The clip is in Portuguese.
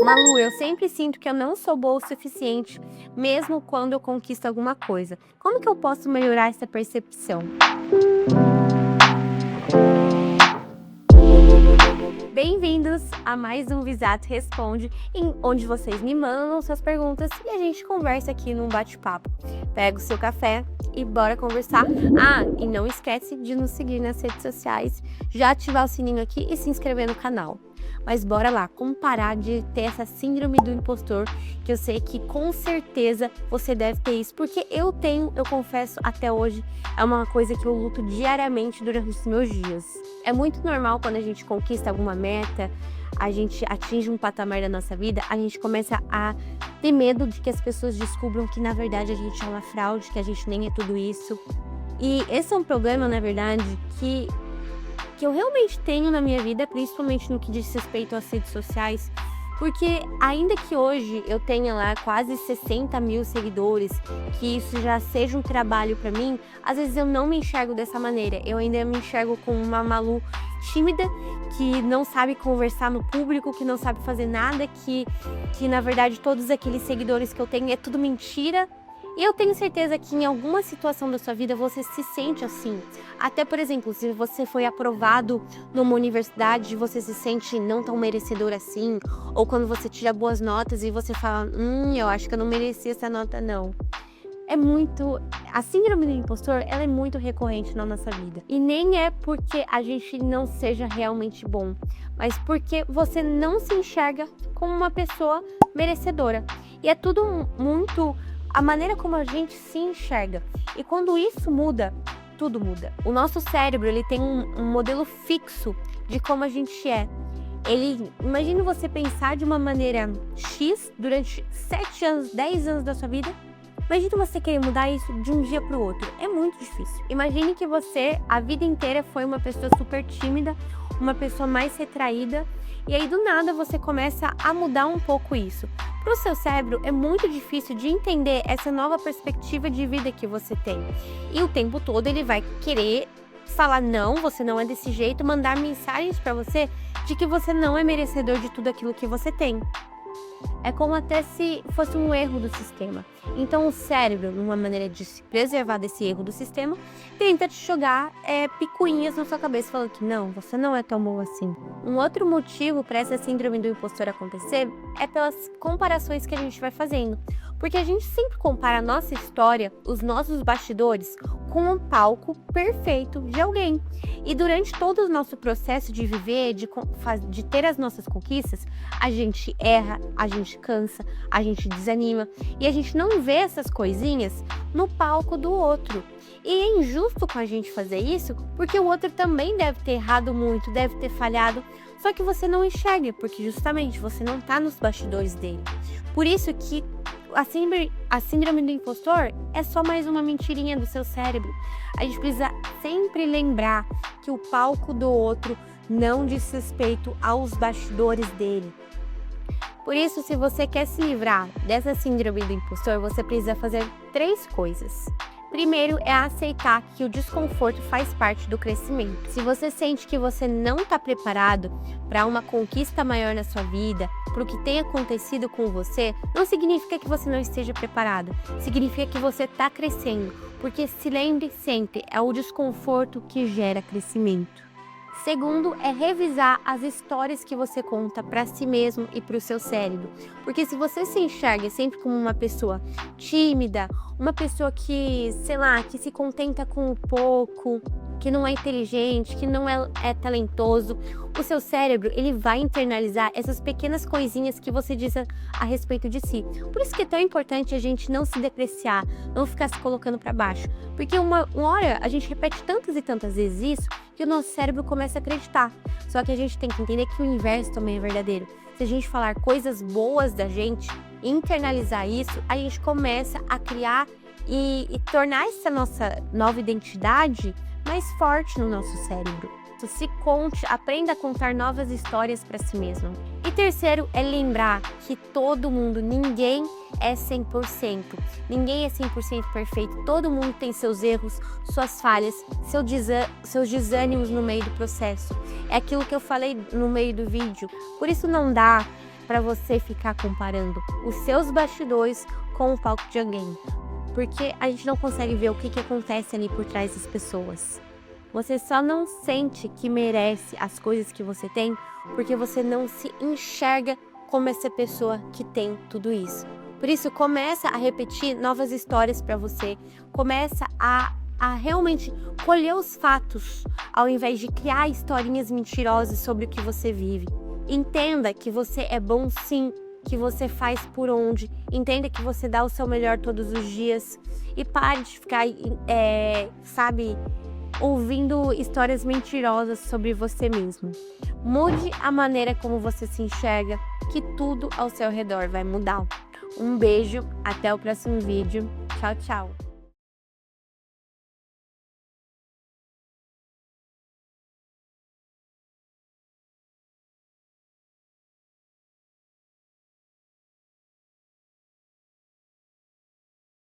Malu, eu sempre sinto que eu não sou boa o suficiente, mesmo quando eu conquisto alguma coisa. Como que eu posso melhorar essa percepção? Bem-vindos a mais um Visato Responde, onde vocês me mandam suas perguntas e a gente conversa aqui num bate-papo. Pega o seu café e bora conversar. Ah, e não esquece de nos seguir nas redes sociais, já ativar o sininho aqui e se inscrever no canal. Mas bora lá, como parar de ter essa síndrome do impostor, que eu sei que com certeza você deve ter isso, porque eu confesso, até hoje, é uma coisa que eu luto diariamente durante os meus dias. É muito normal quando a gente conquista alguma meta, a gente atinge um patamar da nossa vida, a gente começa a ter medo de que as pessoas descubram que na verdade a gente é uma fraude, que a gente nem é tudo isso. E esse é um problema, na verdade, que eu realmente tenho na minha vida, principalmente no que diz respeito às redes sociais, porque ainda que hoje eu tenha lá quase 60 mil seguidores, que isso já seja um trabalho para mim, às vezes eu não me enxergo dessa maneira, eu ainda me enxergo como uma Malu tímida, que não sabe conversar no público, que não sabe fazer nada, que na verdade todos aqueles seguidores que eu tenho é tudo mentira. E eu tenho certeza que em alguma situação da sua vida você se sente assim. Até, por exemplo, se você foi aprovado numa universidade, você se sente não tão merecedor assim. Ou quando você tira boas notas e você fala, eu acho que eu não mereci essa nota não. A síndrome do impostor, ela é muito recorrente na nossa vida. E nem é porque a gente não seja realmente bom, mas porque você não se enxerga como uma pessoa merecedora. E é tudo muito a maneira como a gente se enxerga. E quando isso muda, tudo muda. O nosso cérebro, ele tem um modelo fixo de como a gente é. Imagine você pensar de uma maneira X durante 7 anos, 10 anos da sua vida. Imagine você querer mudar isso de um dia para o outro. É muito difícil. Imagine que você, a vida inteira, foi uma pessoa super tímida, uma pessoa mais retraída, e aí do nada você começa a mudar um pouco isso. Para o seu cérebro é muito difícil de entender essa nova perspectiva de vida que você tem. E o tempo todo ele vai querer falar não, você não é desse jeito, mandar mensagens para você de que você não é merecedor de tudo aquilo que você tem. É como até se fosse um erro do sistema. Então o cérebro, numa maneira de se preservar desse erro do sistema, tenta te jogar picuinhas na sua cabeça, falando que não, você não é tão bom assim. Um outro motivo para essa síndrome do impostor acontecer é pelas comparações que a gente vai fazendo. Porque a gente sempre compara a nossa história, os nossos bastidores, com um palco perfeito de alguém. E durante todo o nosso processo de viver, de ter as nossas conquistas, a gente erra, a gente cansa, a gente desanima. E a gente não vê essas coisinhas no palco do outro. E é injusto com a gente fazer isso, porque o outro também deve ter errado muito, deve ter falhado, só que você não enxerga, porque justamente você não está nos bastidores dele. Por isso que a síndrome do impostor é só mais uma mentirinha do seu cérebro. A gente precisa sempre lembrar que o palco do outro não diz respeito aos bastidores dele. Por isso, se você quer se livrar dessa síndrome do impostor, você precisa fazer 3 coisas. Primeiro é aceitar que o desconforto faz parte do crescimento. Se você sente que você não está preparado para uma conquista maior na sua vida, para o que tem acontecido com você, não significa que você não esteja preparado. Significa que você está crescendo, porque se lembre sempre, é o desconforto que gera crescimento. Segundo é revisar as histórias que você conta para si mesmo e para o seu cérebro. Porque se você se enxerga sempre como uma pessoa tímida, uma pessoa que, que se contenta com o pouco, que não é inteligente, que não é talentoso, o seu cérebro ele vai internalizar essas pequenas coisinhas que você diz a respeito de si. Por isso que é tão importante a gente não se depreciar, não ficar se colocando para baixo. Porque uma hora a gente repete tantas e tantas vezes isso, que o nosso cérebro começa a acreditar. Só que a gente tem que entender que o inverso também é verdadeiro. Se a gente falar coisas boas da gente, internalizar isso, a gente começa a criar e tornar essa nossa nova identidade mais forte no nosso cérebro. Se conte, aprenda a contar novas histórias para si mesmo. E terceiro é lembrar que todo mundo, ninguém é 100%. Ninguém é 100% perfeito. Todo mundo tem seus erros, suas falhas, seus desânimos no meio do processo. É aquilo que eu falei no meio do vídeo. Por isso não dá para você ficar comparando os seus bastidores com o palco de alguém. Porque a gente não consegue ver o que acontece ali por trás das pessoas. Você só não sente que merece as coisas que você tem porque você não se enxerga como essa pessoa que tem tudo isso. Por isso, começa a repetir novas histórias para você, começa a realmente colher os fatos, ao invés de criar historinhas mentirosas sobre o que você vive. Entenda que você é bom sim, que você faz por onde, entenda que você dá o seu melhor todos os dias e pare de ficar, ouvindo histórias mentirosas sobre você mesmo. Mude a maneira como você se enxerga, que tudo ao seu redor vai mudar. Um beijo, até o próximo vídeo. Tchau, tchau!